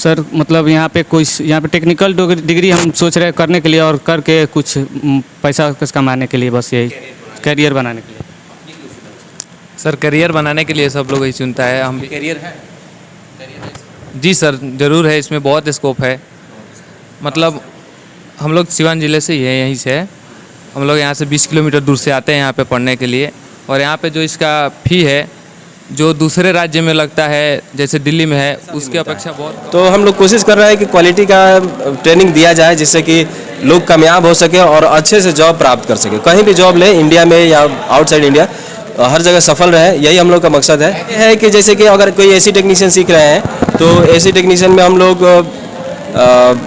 Sir मतलब यहाँ पे टेक्निकल डिग्री हम सोच रहे हैं करने के लिए और करके कुछ पैसा कुछ कमाने के लिए, बस यही करियर बनाने के लिए। सर करियर बनाने के लिए सब लोग यही चुनता है। हम करियर है। जी सर ज़रूर है, इसमें बहुत स्कोप है। मतलब हम लोग सिवान ज़िले से ही है, यहीं से है। हम लोग यहाँ से 20 किलोमीटर दूर से आते हैं यहाँ पे पढ़ने के लिए। और यहाँ पे जो इसका फ़ी है जो दूसरे राज्य में लगता है, जैसे दिल्ली में है, उसकी अपेक्षा बहुत। तो हम लोग कोशिश कर रहे हैं कि क्वालिटी का ट्रेनिंग दिया जाए जिससे कि लोग कामयाब हो सके और अच्छे से जॉब प्राप्त कर सके। कहीं भी जॉब ले, इंडिया में या आउटसाइड इंडिया, हर जगह सफल रहे, यही हम लोग का मकसद है। ये है कि जैसे कि अगर कोई एसी टेक्नीशियन सीख रहे हैं तो एसी टेक्नीशियन में हम लोग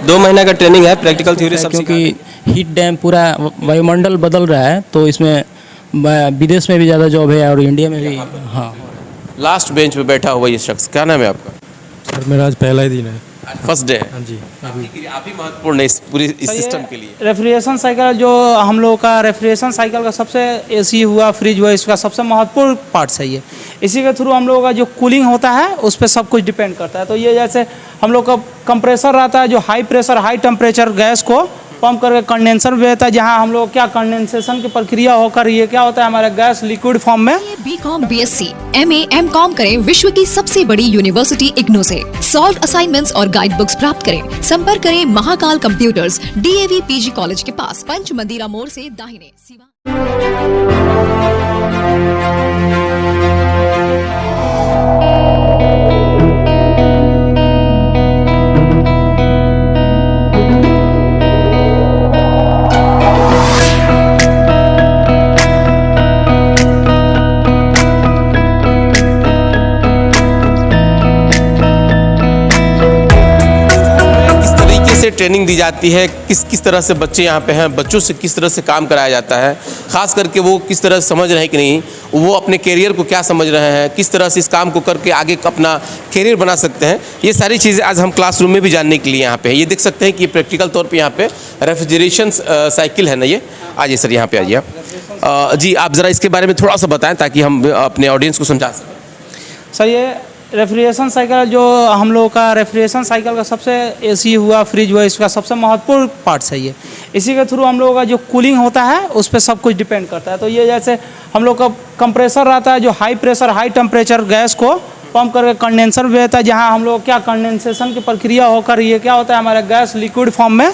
2 महीने का ट्रेनिंग है, प्रैक्टिकल थ्योरी सब। क्योंकि हीट डैम पूरा वायुमंडल बदल रहा है, तो इसमें विदेश में भी ज़्यादा जॉब है और इंडिया में भी। हाँ, लास्ट बेंच पे बैठा हुआ ये शख्स, क्या नाम है आपका? सर मेरा आज पहला ही दिन है, फर्स्ट डे है। हाँ जी। आप ही महत्वपूर्ण है इस पूरी इस सिस्टम के लिए। रेफ्रिजरेशन साइकिल जो हम लोग का रेफ्रिजरेशन साइकिल का सबसे, एसी हुआ, फ्रिज हुआ, इसका सबसे महत्वपूर्ण पार्ट है ये। इसी के थ्रू हम लोगों का जो कूलिंग होता है उस पर सब कुछ डिपेंड करता है। तो ये जैसे हम लोग का कंप्रेसर रहता है जो high pressure high temperature gas को पंप करके कंडेंसर में भेजता है, जहाँ हम लोग क्या कंडेंसेशन की प्रक्रिया होकर ये क्या होता है हमारा गैस लिक्विड फॉर्म में। बीकॉम, बीएससी, एमए, एमकॉम करें विश्व की सबसे बड़ी यूनिवर्सिटी इग्नू से। सॉल्व असाइनमेंट्स और गाइड बुक्स प्राप्त करें। संपर्क करें Mahakal computers, DAV PG college के पास, पंच मंदिरा मोड़ से दाहिने, सिवान। ट्रेनिंग दी जाती है, किस तरह से बच्चे यहाँ पे हैं, बच्चों से किस तरह से काम कराया जाता है, खास करके वो किस तरह से समझ रहे हैं कि नहीं, वो अपने कैरियर को क्या समझ रहे हैं, किस तरह से इस काम को करके आगे अपना कैरियर बना सकते हैं, ये सारी चीज़ें आज हम क्लासरूम में भी जानने के लिए यहाँ पे ये देख सकते हैं कि प्रैक्टिकल तौर पे यहाँ पे रेफ्रिजरेशन साइकिल है ना ये। आइए सर यहाँ पे आइए आप। जी आप ज़रा इसके बारे में थोड़ा सा बताएँ ताकि हम अपने ऑडियंस को समझा सकें। सर ये रेफ्रिजरेशन साइकिल जो हम लोग का रेफ्रिजरेशन साइकिल का सबसे, एसी हुआ, फ्रिज हुआ, इसका सबसे महत्वपूर्ण पार्ट है ये। इसी के थ्रू हम लोगों का जो कूलिंग होता है उस पर सब कुछ डिपेंड करता है। तो ये जैसे हम लोग का कंप्रेसर रहता है जो high pressure high temperature gas को पंप करके कंडेंसर में भेजता है, जहाँ हम लोग क्या कंडेंसेशन की प्रक्रिया होकर ये क्या होता है हमारा गैस लिक्विड फॉर्म में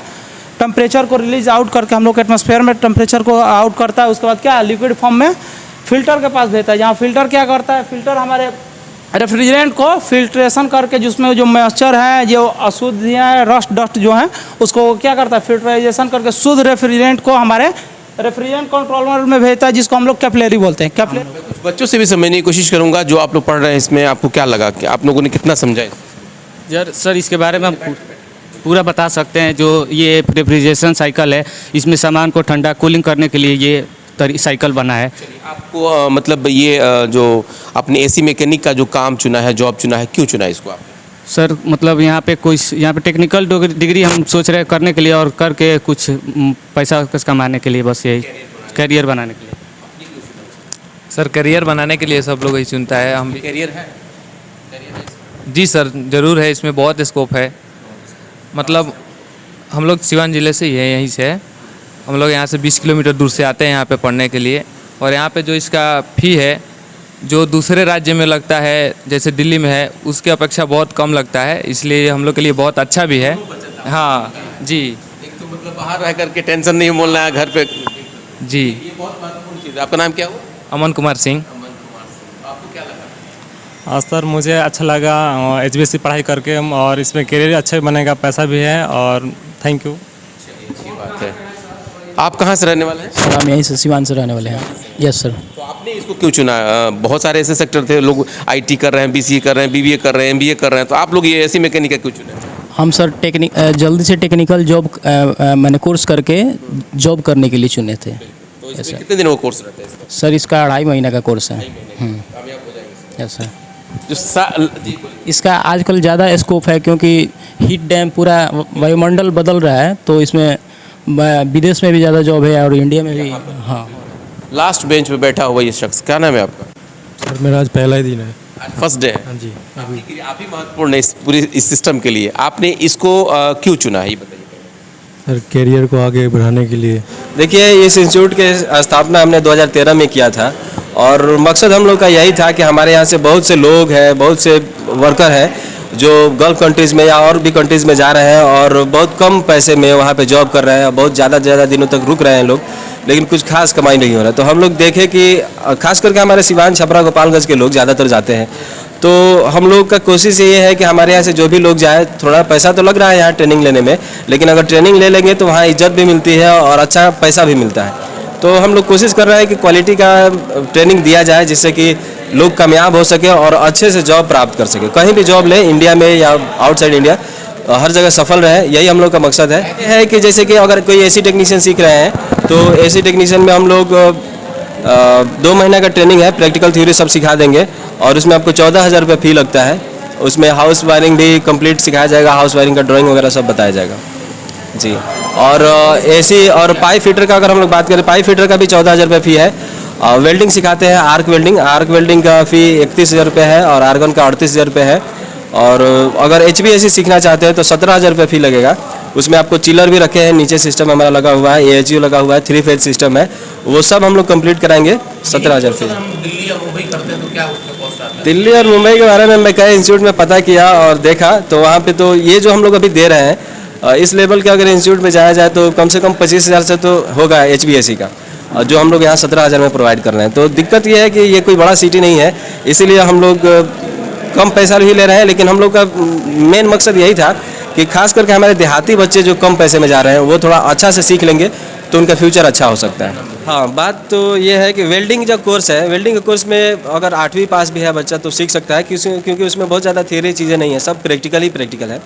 टेम्परेचर को रिलीज आउट करके हम लोग एटमॉस्फेयर में टेम्परेचर को आउट करता है। उसके बाद क्या लिक्विड फॉर्म में फिल्टर के पास भेजता है, जहाँ फिल्टर क्या करता है, फिल्टर हमारे रेफ्रिजरेंट को फिल्ट्रेशन करके जिसमें जो मॉइस्चर है, जो अशुद्धियाँ, रस्ट डस्ट जो है, उसको क्या करता है फिल्टराइजेशन करके शुद्ध रेफ्रिजरेंट को हमारे रेफ्रिजरेंट कंट्रोलर में भेजता है, जिसको हम लोग कैपिलरी बोलते हैं। कैपिलरी बच्चों से भी समझने की कोशिश करूँगा जो आप लोग पढ़ रहे हैं इसमें, आपको क्या लगा कि आप लोगों ने कितना समझा? यार सर इसके बारे में हम पूरा बता सकते हैं। जो ये रेफ्रिजरेशन साइकिल है, इसमें सामान को ठंडा कूलिंग करने के लिए ये साइकिल बना है। आपको मतलब ये जो आपने एसी मैकेनिक का जो काम चुना है, जॉब चुना है, क्यों चुना है इसको आप? सर मतलब यहाँ पे टेक्निकल डिग्री हम सोच रहे हैं करने के लिए और करके कुछ पैसा कुछ कमाने के लिए, बस यही करियर बनाने के लिए। सर करियर बनाने के लिए सब लोग यही चुनता है। हम करियर है। जी सर ज़रूर है, इसमें बहुत स्कोप है। मतलब हम लोग सिवान ज़िले से ही है, यहीं से है। हम लोग यहाँ से 20 किलोमीटर दूर से आते हैं यहाँ पे पढ़ने के लिए। और यहाँ पे जो इसका फ़ी है जो दूसरे राज्य में लगता है, जैसे दिल्ली में है, उसकी अपेक्षा बहुत कम लगता है, इसलिए हम लोग के लिए बहुत अच्छा भी है। हाँ जी। एक तो मतलब बाहर रह करके टेंशन नहीं मोलना है घर पे। जी ये बहुत महत्वपूर्ण चीज़ है। आपका नाम क्या हुआ? अमन कुमार सिंह। आपको क्या लगा? हाँ सर मुझे अच्छा लगा HBSC पढ़ाई करके, और इसमें करियर अच्छा बनेगा, पैसा भी है, और थैंक यू। अच्छी बात है। आप कहाँ से रहने वाले हैं? सर हम यहीं से सिवान से रहने वाले हैं। Yes sir. तो आपने इसको क्यों चुना? बहुत सारे ऐसे सेक्टर थे, लोग IT कर रहे हैं, BCA कर रहे हैं, BBA कर रहे हैं, MBA कर रहे हैं, तो आप लोग ये ऐसी मैकेनिक क्यों चुने? हम सर जल्दी से टेक्निकल जॉब मैंने कोर्स करके जॉब करने के लिए चुने थे। तो इसमें कितने दिन वो कोर्स रहता है इसका? सर इसका 2.5 महीने का कोर्स है। कामयाब हो जाएंगे यस सर। जो इसका आजकल ज़्यादा स्कोप है, क्योंकि हीट डैम पूरा वायुमंडल बदल रहा है, तो इसमें विदेश में भी ज़्यादा जॉब है और इंडिया में भी। हाँ, लास्ट बेंच पे बैठा हुआ ये शख्स, क्या नाम है आपका? सर मेरा आज पहला ही दिन है, फर्स्ट डे है हाँ जी अभी आपके लिए आप ही महत्वपूर्ण है इस पूरे इस सिस्टम के लिए। आपने इसको क्यों चुना है ये बताइए। सर कैरियर को आगे बढ़ाने के लिए। देखिए इस इंस्टीट्यूट के स्थापना हमने 2013 में किया था और मकसद हम लोग का यही था कि हमारे यहाँ से बहुत से लोग हैं, बहुत से वर्कर हैं जो गल्फ कंट्रीज़ में या और भी कंट्रीज़ में जा रहे हैं और बहुत कम पैसे में वहाँ पे जॉब कर रहे हैं, बहुत ज़्यादा दिनों तक रुक रहे हैं लोग, लेकिन कुछ खास कमाई नहीं हो रहा। तो हम लोग देखे कि खास करके हमारे सिवान, छपरा, गोपालगंज के लोग ज़्यादातर जाते हैं। तो हम लोग का कोशिश ये है कि हमारे यहाँ से जो भी लोग जाए, थोड़ा पैसा तो लग रहा है यहाँ ट्रेनिंग लेने में, लेकिन अगर ट्रेनिंग ले लेंगे तो वहाँ इज्जत भी मिलती है और अच्छा पैसा भी मिलता है। तो हम लोग कोशिश कर रहे हैं कि क्वालिटी का ट्रेनिंग दिया जाए जिससे कि लोग कामयाब हो सके और अच्छे से जॉब प्राप्त कर सके। कहीं भी जॉब ले, इंडिया में या आउटसाइड इंडिया, हर जगह सफल रहे, यही हम लोग का मकसद है। ये है कि जैसे कि अगर कोई एसी टेक्नीशियन सीख रहे हैं तो एसी टेक्नीशियन में हम लोग 2 महीने का ट्रेनिंग है, प्रैक्टिकल थ्योरी सब सिखा देंगे और उसमें आपको 14,000 रुपये फ़ी लगता है। उसमें हाउस वायरिंग भी कंप्लीट सिखाया जाएगा, हाउस वायरिंग का ड्राइंग वगैरह सब बताया जाएगा जी। और एसी और पाइप फिटर का अगर हम लोग बात करें, पाइप फिटर का भी 14,000 रुपये फ़ी है। वेल्डिंग सिखाते हैं, आर्क वेल्डिंग का फ़ी 31,000 रुपये है और आर्गन का 38,000 रुपये है। और अगर HVAC सीखना चाहते हैं तो 17,000 रुपये फ़ी लगेगा। उसमें आपको चिलर भी रखे हैं, नीचे सिस्टम हमारा लगा हुआ है, AHU लगा हुआ है, 3 फेज सिस्टम है, वो सब हम लोग कंप्लीट कराएंगे। 17,000 फ़ी। दिल्ली या मुंबई करते हैं तो क्या उसका कॉस्ट आता है? दिल्ली और मुंबई के बारे में मैं कई इंस्टीट्यूट में पता किया और देखा तो वहाँ पे तो ये जो हम लोग अभी दे रहे हैं इस लेवल के अगर इंस्टीट्यूट में जाया जाए तो कम से कम 25,000 से तो होगा HVAC का, और जो हम लोग यहाँ 17,000 में प्रोवाइड कर रहे हैं। तो दिक्कत ये है कि ये कोई बड़ा सिटी नहीं है, इसीलिए हम लोग कम पैसा भी ले रहे हैं। लेकिन हम लोग का मेन मकसद यही था कि खास करके हमारे देहाती बच्चे जो कम पैसे में जा रहे हैं वो थोड़ा अच्छा से सीख लेंगे तो उनका फ्यूचर अच्छा हो सकता है। हाँ, बात तो ये है कि वेल्डिंग जो कोर्स है, वेल्डिंग के कोर्स में अगर 8वीं पास भी है बच्चा तो सीख सकता है, क्योंकि उसमें बहुत ज़्यादा थियरी चीज़ें नहीं है, सब प्रैक्टिकल है।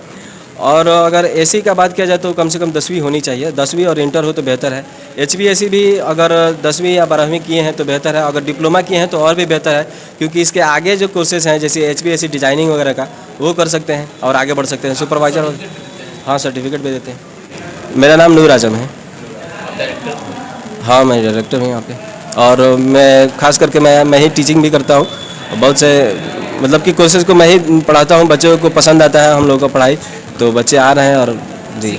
और अगर एसी का बात किया जाए तो कम से कम 10वीं होनी चाहिए, 10वीं और इंटर हो तो बेहतर है। HVAC भी अगर 10वीं या 12वीं किए हैं तो बेहतर है, अगर डिप्लोमा किए हैं तो और भी बेहतर है, क्योंकि इसके आगे जो कोर्सेज हैं जैसे HVAC डिजाइनिंग वगैरह का वो कर सकते हैं और आगे बढ़ सकते हैं। सुपरवाइजर, हाँ, सर्टिफिकेट भी देते हैं। मेरा नाम नूर आजम है। हाँ, मैं डायरेक्टर हूँ यहाँ पे, और मैं खास करके मैं ही टीचिंग भी करता हूँ। बहुत से मतलब कि कोर्सेज को मैं ही पढ़ाता हूँ, बच्चों को पसंद आता है हम लोगों का पढ़ाई, तो बच्चे आ रहे हैं और जी।